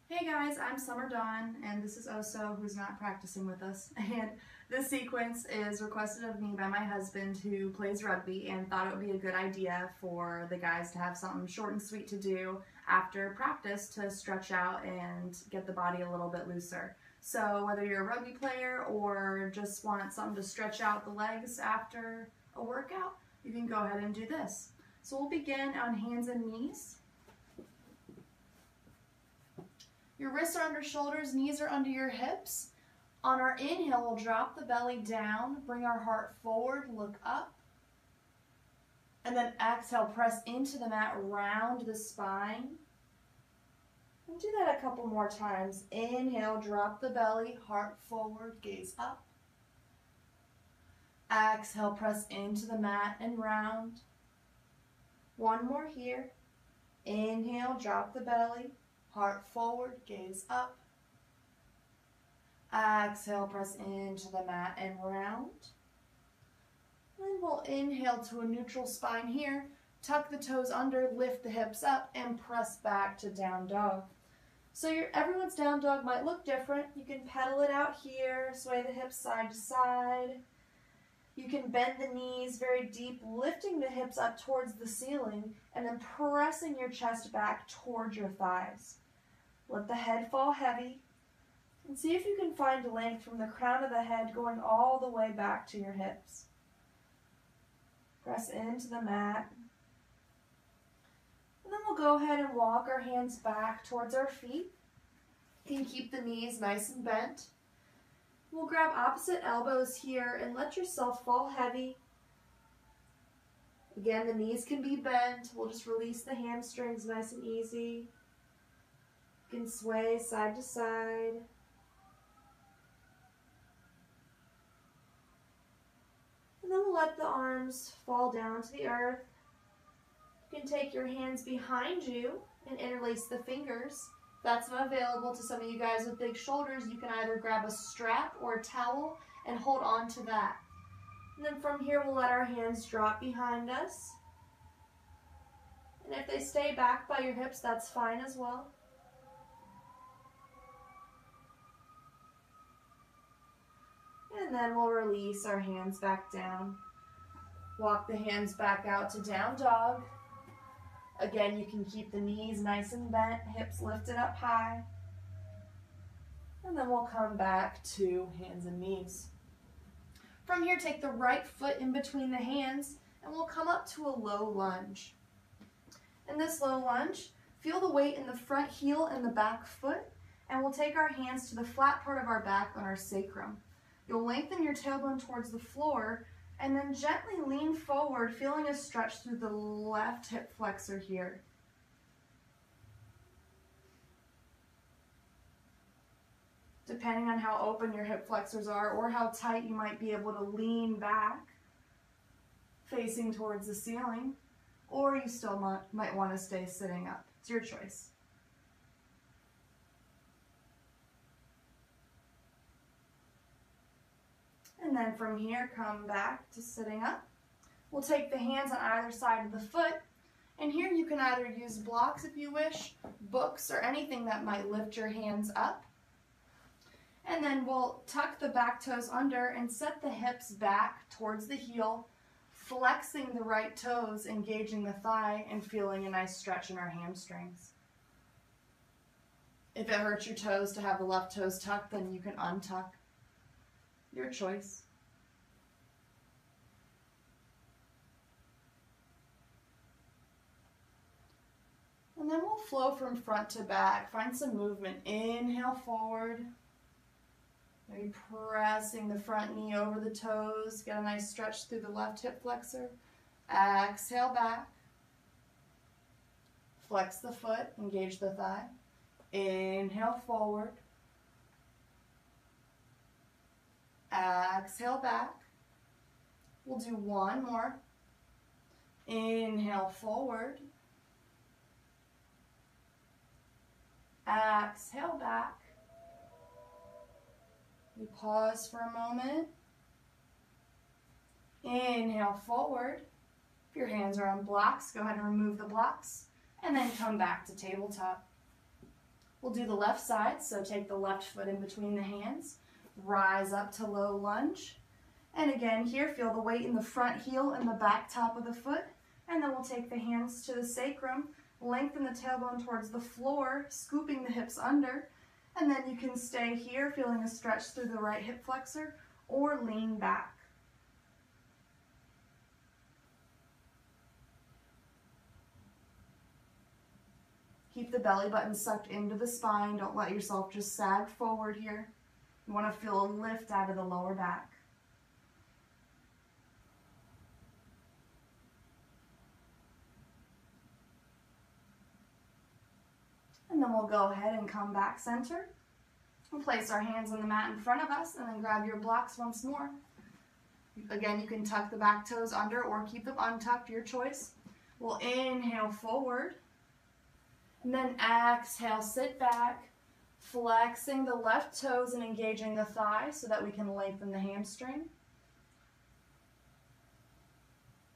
Hey guys, I'm Summer Dawn, and this is Oso, who's not practicing with us. And this sequence is requested of me by my husband, who plays rugby, and thought it would be a good idea for the guys to have something short and sweet to do after practice to stretch out and get the body a little bit looser. So whether you're a rugby player or just want something to stretch out the legs after a workout, you can go ahead and do this. So we'll begin on hands and knees. Your wrists are under shoulders, knees are under your hips. On our inhale, we'll drop the belly down, bring our heart forward, look up. And then exhale, press into the mat, round the spine. And do that a couple more times. Inhale, drop the belly, heart forward, gaze up. Exhale, press into the mat and round. One more here. Inhale, drop the belly. Heart forward, gaze up. Exhale, press into the mat and round. And we'll inhale to a neutral spine here. Tuck the toes under, lift the hips up, and press back to down dog. So everyone's down dog might look different. You can pedal it out here, sway the hips side to side. You can bend the knees very deep, lifting the hips up towards the ceiling, and then pressing your chest back towards your thighs. Let the head fall heavy, and see if you can find length from the crown of the head going all the way back to your hips. Press into the mat. And then we'll go ahead and walk our hands back towards our feet. You can keep the knees nice and bent. We'll grab opposite elbows here and let yourself fall heavy. Again, the knees can be bent. We'll just release the hamstrings nice and easy. You can sway side to side. And then we'll let the arms fall down to the earth. You can take your hands behind you and interlace the fingers. If that's not available to some of you guys with big shoulders, you can either grab a strap or a towel and hold on to that. And then from here, we'll let our hands drop behind us. And if they stay back by your hips, that's fine as well. And then we'll release our hands back down. Walk the hands back out to down dog. Again, you can keep the knees nice and bent, hips lifted up high. And then we'll come back to hands and knees. From here, take the right foot in between the hands, and we'll come up to a low lunge. In this low lunge, feel the weight in the front heel and the back foot, and we'll take our hands to the flat part of our back on our sacrum. You'll lengthen your tailbone towards the floor and then gently lean forward, feeling a stretch through the left hip flexor here. Depending on how open your hip flexors are or how tight you might be able to lean back, facing towards the ceiling, or you still might want to stay sitting up. It's your choice. And then from here, come back to sitting up. We'll take the hands on either side of the foot, and here you can either use blocks if you wish, books, or anything that might lift your hands up. And then we'll tuck the back toes under and set the hips back towards the heel, flexing the right toes, engaging the thigh, and feeling a nice stretch in our hamstrings. If it hurts your toes to have the left toes tucked, then you can untuck. Your choice. And then we'll flow from front to back. Find some movement. Inhale forward. Maybe pressing the front knee over the toes. Get a nice stretch through the left hip flexor. Exhale back. Flex the foot. Engage the thigh. Inhale forward. Exhale back. We'll do one more. Inhale forward. Exhale back. We pause for a moment. Inhale forward. If your hands are on blocks, go ahead and remove the blocks. And then come back to tabletop. We'll do the left side, so take the left foot in between the hands, rise up to low lunge. And again, here, feel the weight in the front heel and the back top of the foot. And then we'll take the hands to the sacrum, lengthen the tailbone towards the floor, scooping the hips under. And then you can stay here, feeling a stretch through the right hip flexor, or lean back. Keep the belly button sucked into the spine. Don't let yourself just sag forward here. You want to feel a lift out of the lower back. And then we'll go ahead and come back center. We'll place our hands on the mat in front of us and then grab your blocks once more. Again, you can tuck the back toes under or keep them untucked, your choice. We'll inhale forward. And then exhale, sit back, flexing the left toes and engaging the thigh so that we can lengthen the hamstring.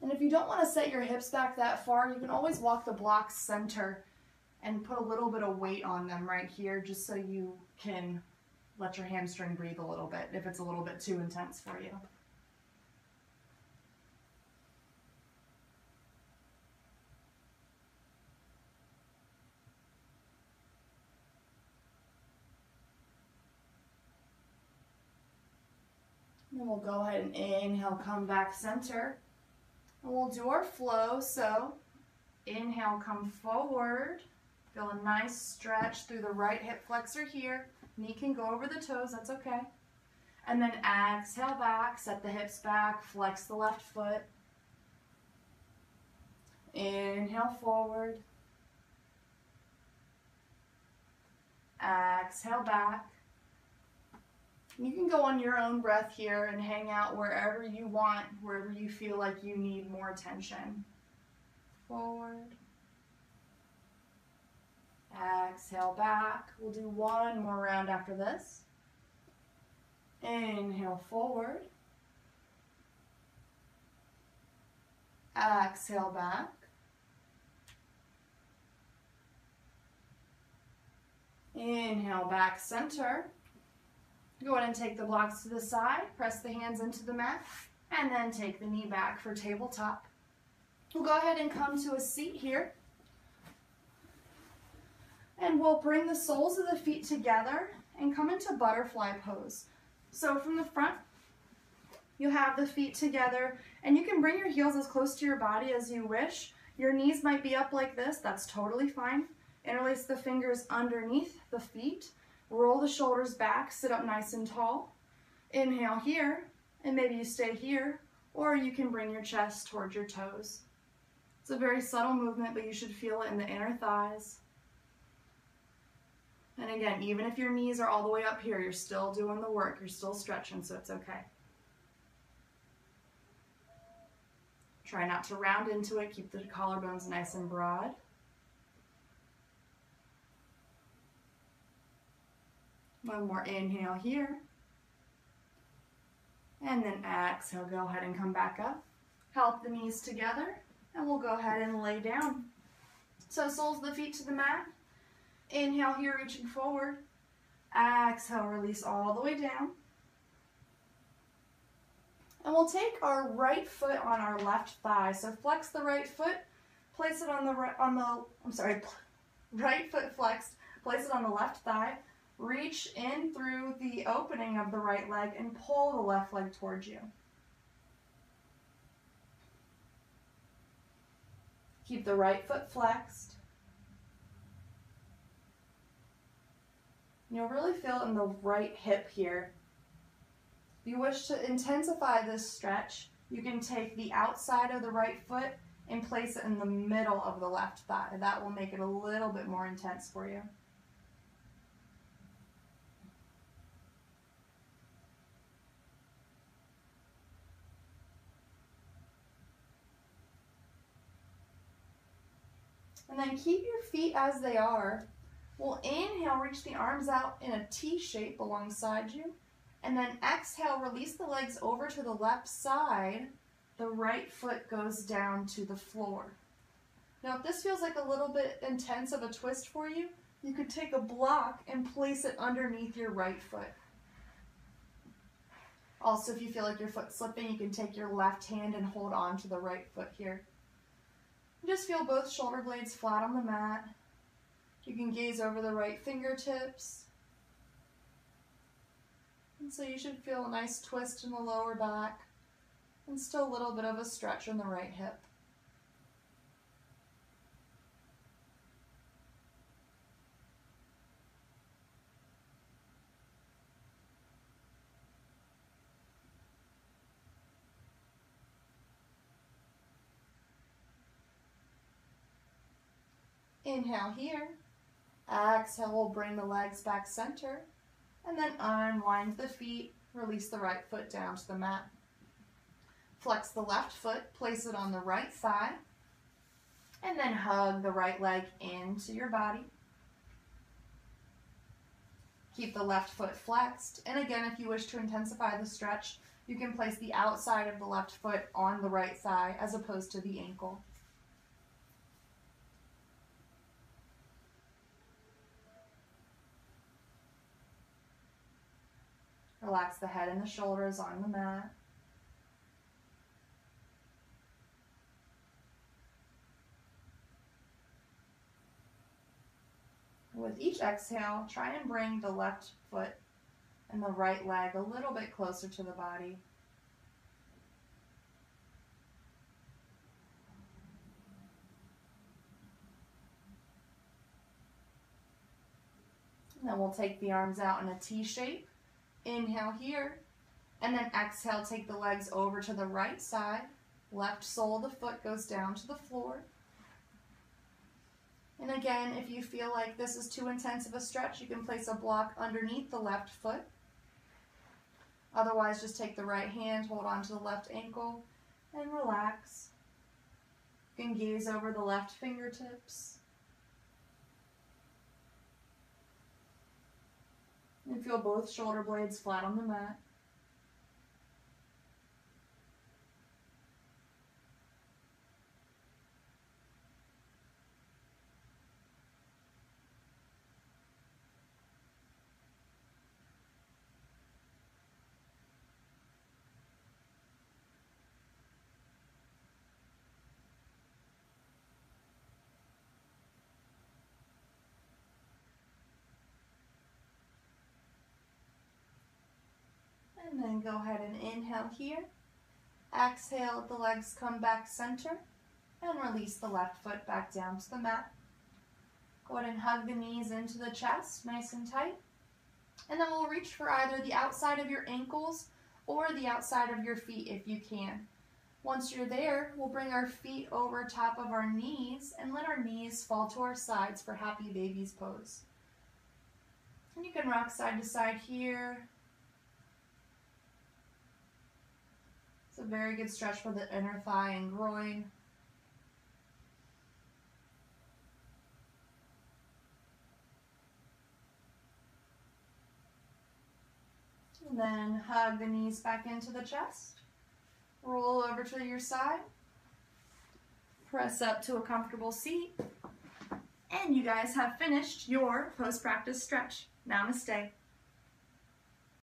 And if you don't want to set your hips back that far, you can always walk the blocks center and put a little bit of weight on them right here just so you can let your hamstring breathe a little bit if it's a little bit too intense for you. And we'll go ahead and inhale, come back center. And we'll do our flow. So inhale, come forward. Feel a nice stretch through the right hip flexor here. Knee can go over the toes, that's okay. And then exhale back, set the hips back, flex the left foot. Inhale forward. Exhale back. You can go on your own breath here and hang out wherever you want, wherever you feel like you need more attention. Forward. Exhale back. We'll do one more round after this. Inhale forward. Exhale back. Inhale back center. Go ahead and take the blocks to the side, press the hands into the mat, and then take the knee back for tabletop. We'll go ahead and come to a seat here. And we'll bring the soles of the feet together and come into butterfly pose. So from the front, you have the feet together, and you can bring your heels as close to your body as you wish. Your knees might be up like this, that's totally fine. Interlace the fingers underneath the feet. Roll the shoulders back, sit up nice and tall. Inhale here, and maybe you stay here, or you can bring your chest towards your toes. It's a very subtle movement, but you should feel it in the inner thighs. And again, even if your knees are all the way up here, you're still doing the work, you're still stretching, so it's okay. Try not to round into it, keep the collarbones nice and broad. One more inhale here. And then exhale, go ahead and come back up. Help the knees together, and we'll go ahead and lay down. So soles of the feet to the mat. Inhale here, reaching forward. Exhale, release all the way down. And we'll take our right foot on our left thigh. So flex the right foot, place it on the right foot flexed, place it on the left thigh. Reach in through the opening of the right leg and pull the left leg towards you. Keep the right foot flexed. You'll really feel it in the right hip here. If you wish to intensify this stretch, you can take the outside of the right foot and place it in the middle of the left thigh. That will make it a little bit more intense for you. And then keep your feet as they are. We'll inhale, reach the arms out in a T shape alongside you. And then exhale, release the legs over to the left side. The right foot goes down to the floor. Now, if this feels like a little bit intense of a twist for you, you could take a block and place it underneath your right foot. Also, if you feel like your foot's slipping, you can take your left hand and hold on to the right foot here. Just feel both shoulder blades flat on the mat. You can gaze over the right fingertips. And so you should feel a nice twist in the lower back and still a little bit of a stretch in the right hip. Inhale here. Exhale, we'll bring the legs back center. And then unwind the feet. Release the right foot down to the mat. Flex the left foot. Place it on the right thigh. And then hug the right leg into your body. Keep the left foot flexed. And again, if you wish to intensify the stretch, you can place the outside of the left foot on the right thigh as opposed to the ankle. Relax the head and the shoulders on the mat. With each exhale, try and bring the left foot and the right leg a little bit closer to the body. And then we'll take the arms out in a T shape. Inhale here, and then exhale, take the legs over to the right side. Left sole of the foot goes down to the floor. And again, if you feel like this is too intense of a stretch, you can place a block underneath the left foot. Otherwise, just take the right hand, hold on to the left ankle, and relax. You can gaze over the left fingertips. And feel both shoulder blades flat on the mat. And then go ahead and inhale here. Exhale, the legs come back center. And release the left foot back down to the mat. Go ahead and hug the knees into the chest, nice and tight. And then we'll reach for either the outside of your ankles or the outside of your feet if you can. Once you're there, we'll bring our feet over top of our knees and let our knees fall to our sides for happy baby's pose. And you can rock side to side here. It's a very good stretch for the inner thigh and groin. And then hug the knees back into the chest. Roll over to your side. Press up to a comfortable seat. And you guys have finished your post-practice stretch. Namaste.